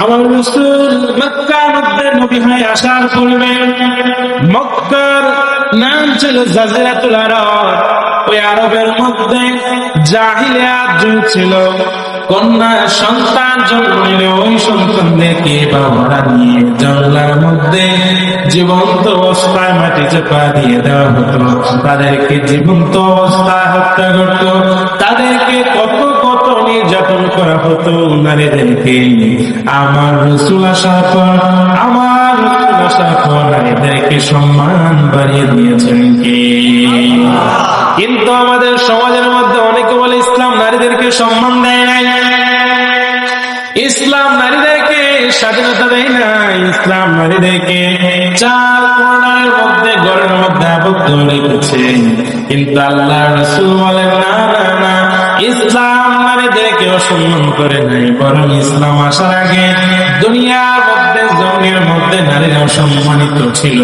আমার রাসূল মক্কার মধ্যে নবী হয়ে আসার পূর্বে মক্কার নাম ছিল জাজিরাতুল আরব। ওই আরবের মধ্যে জাহিলিয়াত যুগ ছিল। কন্যা সন্তান জন্ম নিলে ওই সন্তানদেরকে বাবারা নিয়ে জঙ্গলের মধ্যে জীবন্ত অবস্থায় মাটি চাপা দিয়ে দেওয়া হতো। তাদেরকে জীবন্ত অবস্থায় হত্যা করত। তাদেরকে কত কত নির্যাতন করা হতো নারীদেরকে। আমার রাসূল আসার পর নারীদেরকে সম্মান বাড়িয়ে দিয়েছেন কে? কিন্তু আমাদের সমাজের মধ্যে অনেকে বলে ইসলাম নারীদেরকে সম্মান দেয় নাই, ইসলাম নারীদেরকে স্বাধীনতা দেয় নাই, ইসলাম নারীদেরকে চার কোণার মধ্যে ঘরের মধ্যে আবদ্ধ রেখেছে। কিন্তু আল্লাহ রাসূল বলেন না না না, ইসলাম নারীদেরকে অসম্মান করে নাই, বরং ইসলাম আসার আগে দুনিয়ার মধ্যে জমির মধ্যে নারীরা অসম্মানিত ছিল।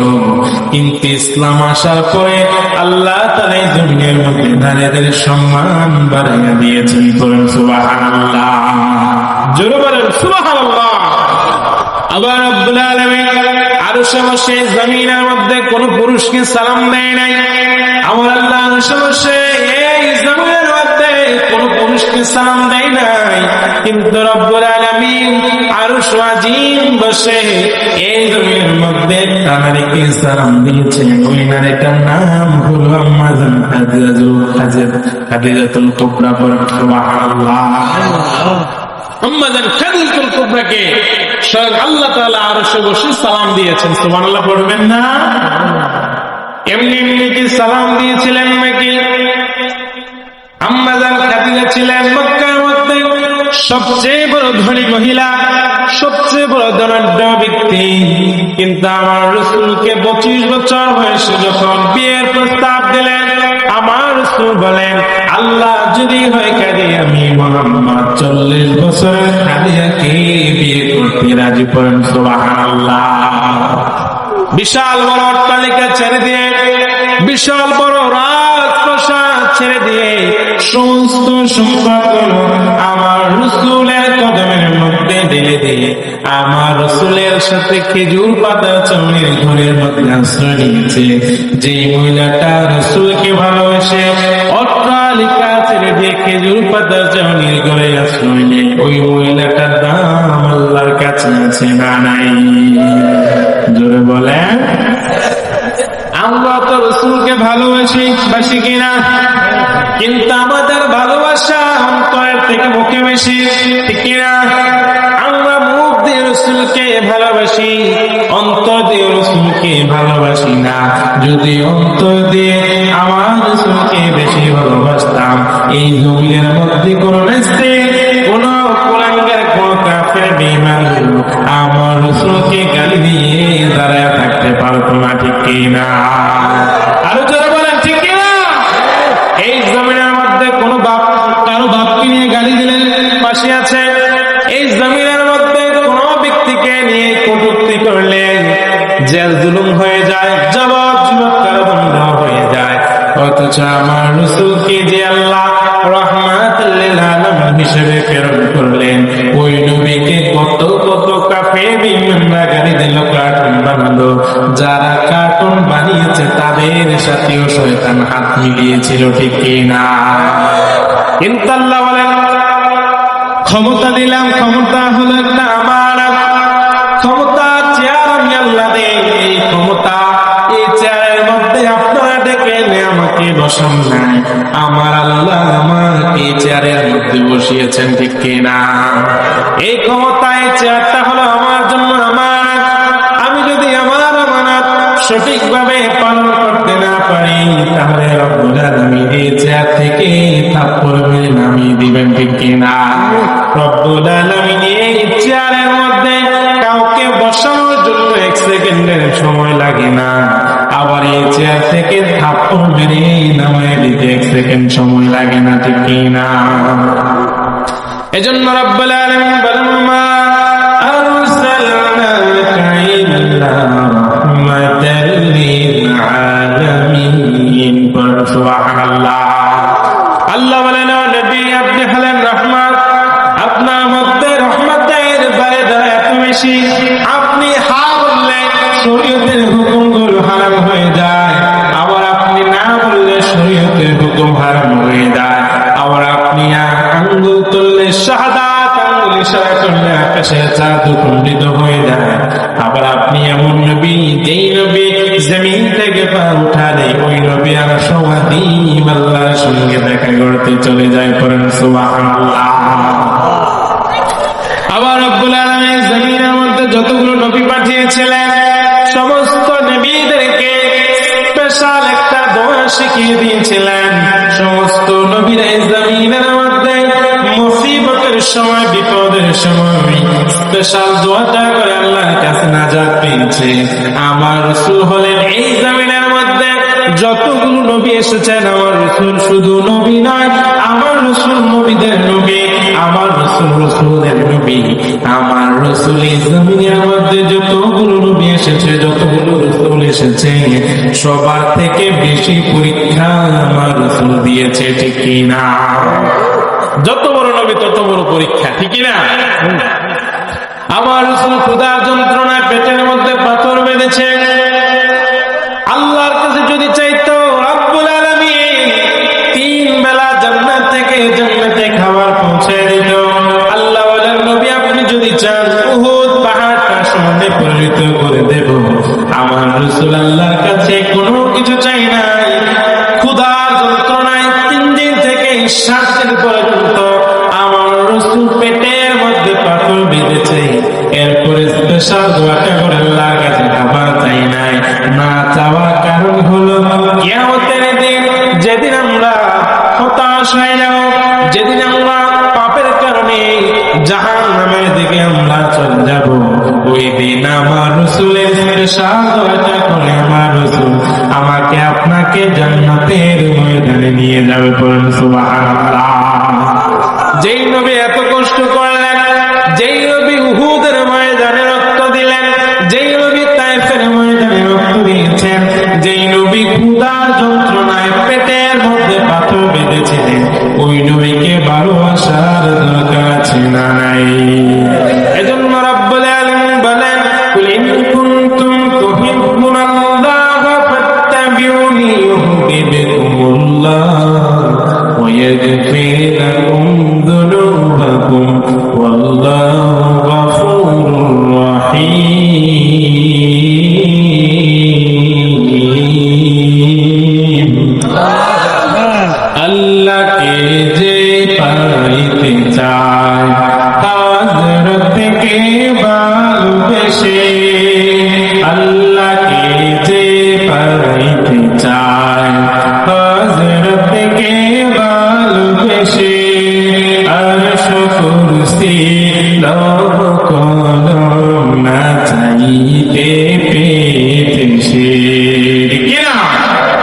কিন্তু ইসলাম আসার পরে আল্লাহ তাআলা এই জমিনের মধ্যে নারীদের সম্মান বাড়িয়ে দিয়েছেন। বলেন সুবহানাল্লাহ, জোরে বলেন সুবহানাল্লাহ। আবার রব্বুল আলামিন আরশে বসে জমিনের মধ্যে কোন পুরুষকে সালাম দেয় নাই। আমার আল্লাহ আরশে বসে এই জমিনের মধ্যে কোন পুরুষকে সালাম দেয় নাই। কিন্তু রব্বুল আলামিন আরশ আজিম বসে এই জমিনের মধ্যে নারীকে সালাম দিয়েছেন। ওই নারীটার নাম হলো আম্মা জান খাদিজাতুল কুবরা। সুবহানাল্লাহ। আম্মা জান খাদিজাতুল কুবরাকে স্বয়ং আল্লাহ তাআলা আরশে বসে সালাম দিয়েছেন। সুবহানাল্লাহ পড়বেন না? এমনি এমনি কি সালাম দিয়েছিলেন নাকি? আম্মা জান খাদিজা ছিলেন মক্কার মধ্যে সবচেয়ে বড় ধনী মহিলা, সবচেয়ে বড় ধনাঢ্য ব্যক্তি। কিন্তু আমার রাসূলকে 25 বছর বয়সে যখন বিয়ের প্রস্তাব দিলেন, আমার রাসূল বলেন, আল্লাহ যদি হয় কাজে আমি মুহাম্মদ 40 বছরের খাদিজাকে বিয়ে করতে রাজি। করেন সুবহানাল্লাহ। বিশাল বড় অট্টালিকা ছেড়ে দিয়ে, বিশাল বড় রাজপ্রাসাদ ছেড়ে দিয়ে সমস্ত সম্পদগুলো আমার রাসূলের কদমের মধ্যে ঢেলে দিয়ে আমার রাসূলের সাথে খেজুর পাতা চাউনির ঘরের মধ্যে আশ্রয় নিয়েছে। যে মহিলাটা রাসূলকে ভালোবাসে অট্টালিকা ছেড়ে দিয়ে খেজুর পাতা চাউনির ঘরে আশ্রয় নেয়, ওই মহিলাটার দাম আল্লাহর কাছে আছে না নাই? জোরে বলেন। আমরা তো রাসূলকে ভালোবাসি কিনা? কিন্তু আমাদের ভালোবাসা অন্তরের থেকে মুখে বেশি, ঠিক কিনা? আমরা মুখ দিয়ে রাসূলকে ভালোবাসি, অন্তর দিয়ে রাসূলকে ভালোবাসি না। যদি অন্তর দিয়ে আমার রাসূলকে বেশি ভালোবাসতাম, এই জমিনের মধ্যে কোন নাস্তিক, কোন কুলাঙ্গার, কোন কাফের বেঈমান আমার রাসূলকে গালি দিয়ে দাঁড়ায় থাকতে পারতো না, ঠিক কিনা? আরো যারা বলেন ঠিক কিনা? এই জমিনের মধ্যে কোন বাপ কারো বাপকে নিয়ে গালি দিলেন পাশে আছে। এই জমিনের মধ্যে কোন ব্যক্তিকে নিয়ে কটূক্তি করলে জেল জুলুম হয়ে যায়, যাবজ্জীবন কারাদণ্ড হয়ে যায়। অথচ আমার রাসূলকে যে আল্লাহ রাহমাতুল লিল আলামিন হিসেবে প্রেরণ করলেন, ওই নবীকে কত কত কাফের বেঈমানরা গালি দিল, কার্টুন বানালো। যারা কার্টুন বানিয়েছে তাদের সাথেও শয়তান হাত মিলিয়েছিল, ঠিক কিনা? কিন্তু আল্লাহ বলেন, ক্ষমতা দিলাম, ক্ষমতা হলো একটা আমার ক্ষমতা, চেয়ার আমি আল্লাহ দেই। এই ক্ষমতা, এই চেয়ারের মধ্যে আপনারা ডেকে এনে আমাকে বসান নাই, আমার আল্লাহ আমাকে এই চেয়ারের মধ্যে বসিয়েছেন, ঠিক কিনা? এই ক্ষমতা, এই চেয়ারটা হলো আমার জন্য আমার। আমি যদি আমার আমানত সঠিকভাবে পালন করতে না পারি, তাহলে রব্বুল আলামিন এই চেয়ার থেকে থাপ্পড় মেরে নামিয়ে দিবেন, ঠিক কিনা? রব্বুল আলামিন এই চেয়ারের মধ্যে কাউকে বসানোর জন্য 1 সেকেন্ডের সময় লাগে না, আবার এই চেয়ার থেকে থাপ্পড় মেরে নামিয়ে দিতে 1 সেকেন্ড সময় লাগে না, ঠিক কিনা? এজন্য রব্বুল আলামিন বলেন, মা আরসালনাকা ইল্লা রাহমাতাল লিল আলামিন। সুবহানাল্লাহ। আল্লাহ বলেন, নবী আপনি হলেন রহমত, আপনার মধ্যে রহমতের বাইরে এত বেশি। আপনি হা বললে শরীয়তের হুকুমগুলো হারাম হয়ে যায়, আবার আপনি না বললে শরীয়তের হুকুম হারাম হয়ে যায়। আবার আপনি আঙ্গুল তুললে শাহাদাত আঙ্গুল ইশারা করলে আকাশের চাঁদ খণ্ডিত হয়ে যায়। আবার আপনি এমন নবী, যেই নবী জমিন থেকে পা উঠালে ওই নবী আর সমাদিম আল্লাহর সঙ্গে দেখা করতে চলে যায়। করেন সুবহানাল্লাহ। আবার রব্বুল আলামিন জমিনের মধ্যে যতগুলো নবী পাঠিয়েছিলেন সমস্ত নবীদেরকে স্পেশাল একটা দোয়া শিখিয়ে দিয়েছিলেন। সমস্ত নবীরা জমিনের মধ্যে মুসিবতের সময়, বিপদের সময় স্পেশাল দোয়াটা করে আল্লাহর কাছে নাজাত পেয়েছে। আমার রাসূল হলেন এই জমিনের মধ্যে যতগুলো নবী এসেছেন, আমার রাসূল শুধু নবী নয়, আমার রাসূল নবীদের নবী, আমার রাসূল রাসূলদের নবী। আমার রাসূল এই জমিনের মধ্যে যতগুলো নবী এসেছে, যতগুলো রাসূল এসেছে, সবার থেকে বেশি পরীক্ষা আমার রাসূল দিয়েছে, ঠিক কি না? যত বড় নবী তত বড় পরীক্ষা, ঠিক কি না? আমার রাসূল ক্ষুধার যন্ত্রণায় পেটের মধ্যে পাথর বেঁধেছে, আল্লাহর কাছে যদি চাইতো রব্বুল আলামিন 3 বেলা জান্নাত থেকে জান্নাতে খাবার পৌঁছে দিত। আল্লাহ বলেন নবী আপনি যদি চান উহুদ পাহাড়টা সোনায় পরিণত করে দেব। আমার রাসূল আল্লাহর কাছে কোনো কিছু চাই নাই। ক্ষুধার যন্ত্রণায় 3 দিন থেকে 7 দিন পর্যন্ত আমার রাসূল পেটের মধ্যে পাথর বেঁধেছে। এরপরে স্পেশাল দোয়াটা করে আল্লাহর কাছে খাবার চাই নাই। না চাওয়ার কারণ হলো কিয়ামতের দিন, যেদিন আমরা হতাশ হয়ে যাব, যেদিন আমরা পাপের কারণে জাহান্নামের দিকে আমরা চলে যাব, ওই দিন আমার রাসূলের স্পেশাল দোয়াটা করে আমার রাসূল আমাকে আপনাকে জান্নাতের ময়দানে নিয়ে যাবে। পড়ুন সুবহানাল্লাহ। যেই নবী এত কষ্ট করলেন, যেই নবী উহুদের ময়দানে রক্ত দিলেন, যেই নবী তায়েফের ময়দানে রক্ত দিয়েছেন, যেই নবী ক্ষুধার যন্ত্রণায় পেটের মধ্যে পাথর বেঁধেছিলেন, ওই নবীকে ভালোবাসার দরকার আছে না নাই? এজন্য রব্বুল আলামিন বলেন কুল ইন কুনতুম তুহিব্বুনাল্লাহা ফাত্তাবিউনি ইউহিব্বুকুমুল্লাহ ওয়া ইয়াগফির লাকুম যুনুবাকুম ওয়াল্লাহু গফুরুর রহিম। আল্লাহকে যে পাইতে চায় হযরতকে ভালোবেসে, আল্লাহকে যে পাইতে চায় হযরতকে ভালোবেসে, আরশ কুরসি লৌহ কলম না চাইতে পেতেছে।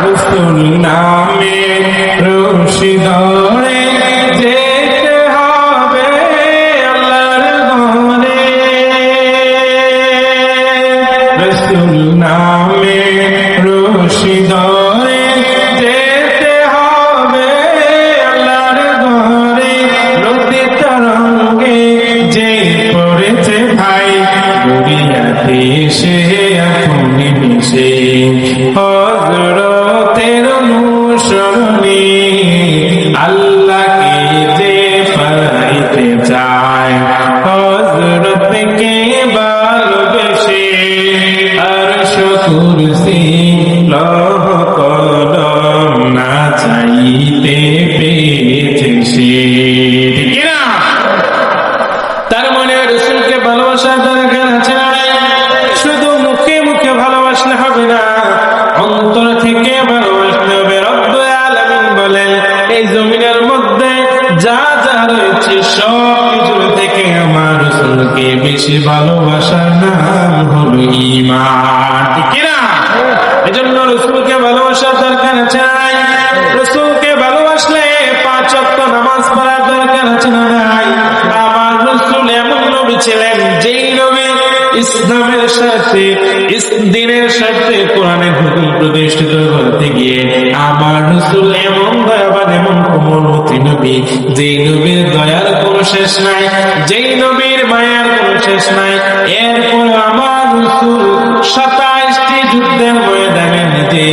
রাসূল নামে রশি ধরে যেতে হবে আল্লাহর ঘরে, রাসূল নামে রশি ধরে যেতে হবে আল্লাহর ঘরে। নদী তরঙ্গে যে পড়েছে ভাই দরিয়াতে সে আপনি মিশে, হযরতের অনুসরণে আল্লাহকে যে পাইতে চায় হযরতকে ভালোবেসে, আরশ কুরসি লৌহ কলম না চাইতে পেয়েছে সে। ঠিক না? তার মানে রাসূলকে ভালোবাসার দরকার আছে না? শুধু মুখে মুখে ভালোবাসলে হবে না, অন্তর থেকে ভালোবাসতে হবে। রব্বুল আলামিন বলেন এই জমিনের মধ্যে যা যা রয়েছে সব কিছু থেকে আমার রাসূলকে বেশি ভালোবাসার নাম হলো ঈমান। ঠিক না? এজন্য রাসূলকে ভালোবাসার দরকার আছে নাই? রাসূলকে ভালোবাসলে 5 ওয়াক্ত নামাজ পড়ার দরকার আছে না নাই? আমার রাসূল এমন নবী ছিলেন যেই নবী ইসলামের সাথে দিনের সাথে কোরআনের হুকুম প্রতিষ্ঠিত করতে গিয়ে আমার রাসূল এমন দয়াবান, এমন কোমলমতি নবী, যেই নবীর দয়ার কোনো শেষ নাই, যেই নবীর মায়ার কোনো শেষ নাই। 27টি যুদ্ধের ময়দানে নিজে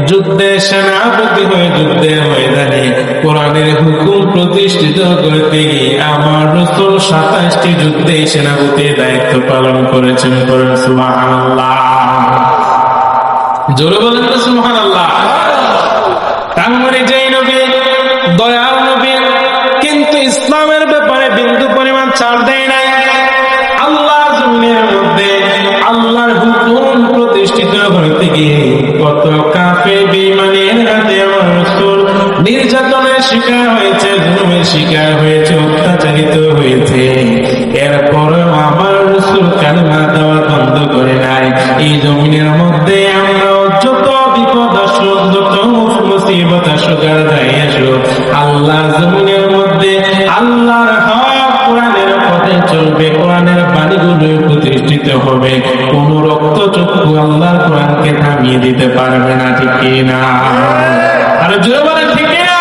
যুদ্ধের সেনাপতি হয়ে যুদ্ধের ময়দানে কোরআনের হুকুম প্রতিষ্ঠিত করতে গিয়ে আমার রাসূল 27টি যুদ্ধে সেনাপতির দায়িত্ব পালন করেছেন। করেন সুবহানাল্লাহ। জোরে বলেন তো সুবহানাল্লাহ। তার মানে যেই নবী দয়াল নবী, কিন্তু ইসলামের ব্যাপারে বিন্দু পরিমাণ ছাড় দেয় নাই। আল্লাহ জমিনের মধ্যে আল্লাহর হুকুম প্রতিষ্ঠিত করতে গিয়ে কত কাফের বেঈমানের হাতে আমার রাসূল নির্যাতনের শিকার হয়েছে, জুলুমের শিকার হয়েছে, অত্যাচারিত হয়েছে। এরপর আমার রাসূল কালেমা দেওয়া বন্ধ করে নাই। এই জমিনের মধ্যে আমরা যত বিপদ আসুক, যত মুসিবত আসুক আর যাই আসুক, আল্লাহ জমিনের মধ্যে আল্লাহর হক কোরআনের পথে চলবে, কোরআনের বাণীগুলো প্রতিষ্ঠিত হবে। কোন রক্তচক্ষু আল্লাহর কোরআনকে থামিয়ে দিতে পারবে না, ঠিক কিনা? আর জোরে বলেন ঠিক কিনা?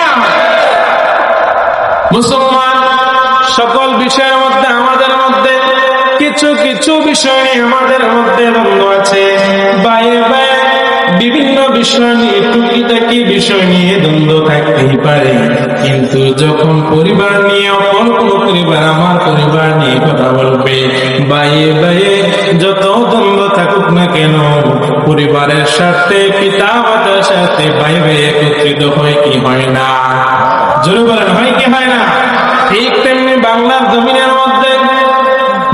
মুসলমান সকল বিষয়ের মধ্যে আমাদের মধ্যে কিছু কিছু বিষয় নিয়ে আমাদের মধ্যে দ্বন্দ্ব আছে। বাইরে বাইরে বিভিন্ন বিষয় নিয়ে, টুকিটাকি বিষয় নিয়ে দ্বন্দ্ব থাকতেই পারে, কিন্তু যখন পরিবার নিয়ে অপর কোন পরিবার আমার পরিবার নিয়ে কথা বলবে, বাইরে বাইরে যত দ্বন্দ্ব থাকুক না কেন, পরিবারের সাথে পিতা মাতার সাথে ভাই ভাই একত্রিত হয় কি হয় না? জোরে বলেন, হয় কি হয় না? ঠিক তেমনি বাংলার জমিনের মধ্যে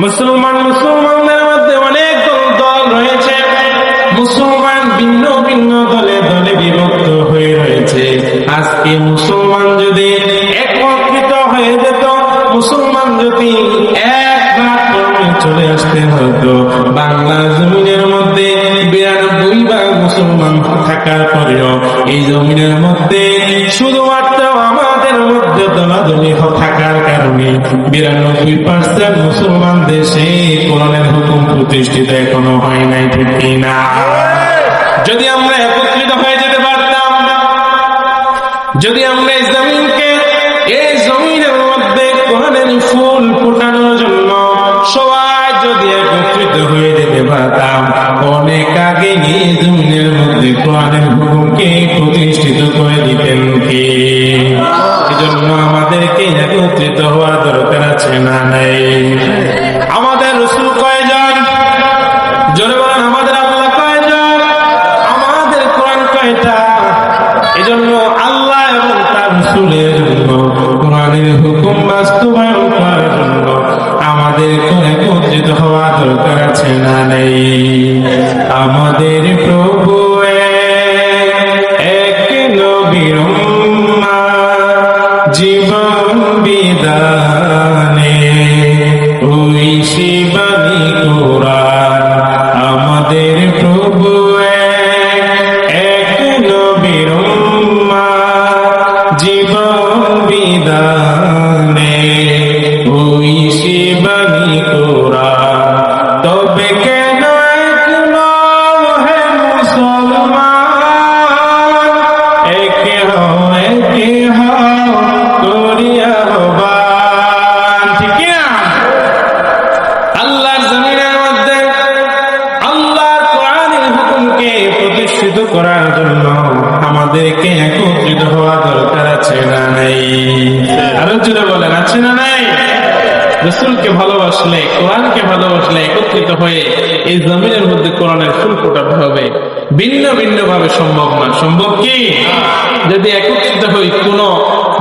মুসলমানদের মধ্যে অনেক দল রয়েছে। মুসলমান ভিন্ন ভিন্ন দলে দলে বিভক্ত হয়ে রয়েছে। আজকে মুসলমান যদি একত্রিত হয়ে যেত, মুসলমান যদি এক প্ল্যাটফর্মে চলে আসতে হতো, বাংলা জমিনের মধ্যে 92 ভাগ মুসলমান থাকার পরেও এই জমিনের মধ্যে শুধুমাত্র আমাদের মধ্যে দলাদলি থাকার কারণে 92% মুসলমান দেশে কোরআনের হুকুম প্রতিষ্ঠিত এখনো হয় নাই, ঠিক কিনা? যদি আমরা একত্রিত হয়ে যেতে পারতাম, যদি আমরা এই জমিনকে, এই জমিনের মধ্যে কোরআনের ফুল ফোটানোর জন্য সবাই যদি একত্রিত হয়ে যেতে পারতাম, অনেক আগে এই জমিনের মধ্যে কোরআনের হুকুমকে প্রতিষ্ঠিত করে দিতেন কে? এজন্য আমাদেরকে একত্রিত হওয়া দরকার আছে না নাই? আমাদের রাসূল কয়জন? জোরে বলেন, আমাদের আল্লাহ কয়জন? আমাদের কোরআন কয়টা? এজন্য আল্লাহ এবং তার রাসূলের জন্য কোরআনের হুকুম বাস্তবায়ন করার জন্য আমাদেরকে একত্রিত হওয়া দরকার আছে না নাই? আমাদের প্রভু এক নবীর উম্মাহ, জীবন বিদানে ওই শিবানী কোরআন। আমাদের প্রভু এক নবীর উম্মাহ, জীবন বিদানে ওই শিবানী কোরআন। তবে কেন করার জন্য আমাদেরকে একত্রিত হওয়া দরকার আছে না নাই? আরো জোরে বলেন, আছে না নাই? রাসূলকে ভালোবাসলে, কোরআনকে ভালোবাসলে একত্রিত হয়ে এই জমিনের মধ্যে কোরআনের ফুল ফোটাতে হবে। ভিন্ন ভিন্ন ভাবে সম্ভব না। সম্ভব কি? যদি একত্রিত হই, কোন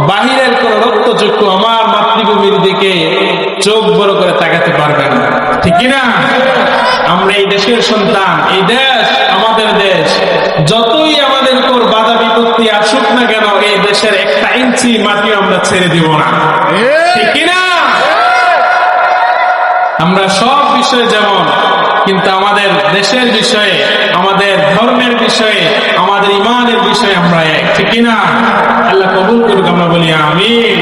বাহিরের কোন রক্তচক্ষু আমার মাতৃভূমির দিকে চোখ বড় করে তাকাতে পারবে না, ঠিক কিনা? আমরা এই দেশের সন্তান, এই দেশ আমাদের দেশ। যতই আমাদের উপর বাধা বিপত্তি আসুক না কেন, এই দেশের 1 ইঞ্চি মাটি আমরা ছেড়ে দিব না, ঠিক কিনা? আমরা সব বিষয়ে যেমন, কিন্তু আমাদের দেশের বিষয়ে, আমাদের ধর্মের বিষয়ে, আমাদের ইমানের বিষয়ে আমরা এক, ঠিক কিনা? আল্লাহ কবুল করুক, আমরা বলি আমিন।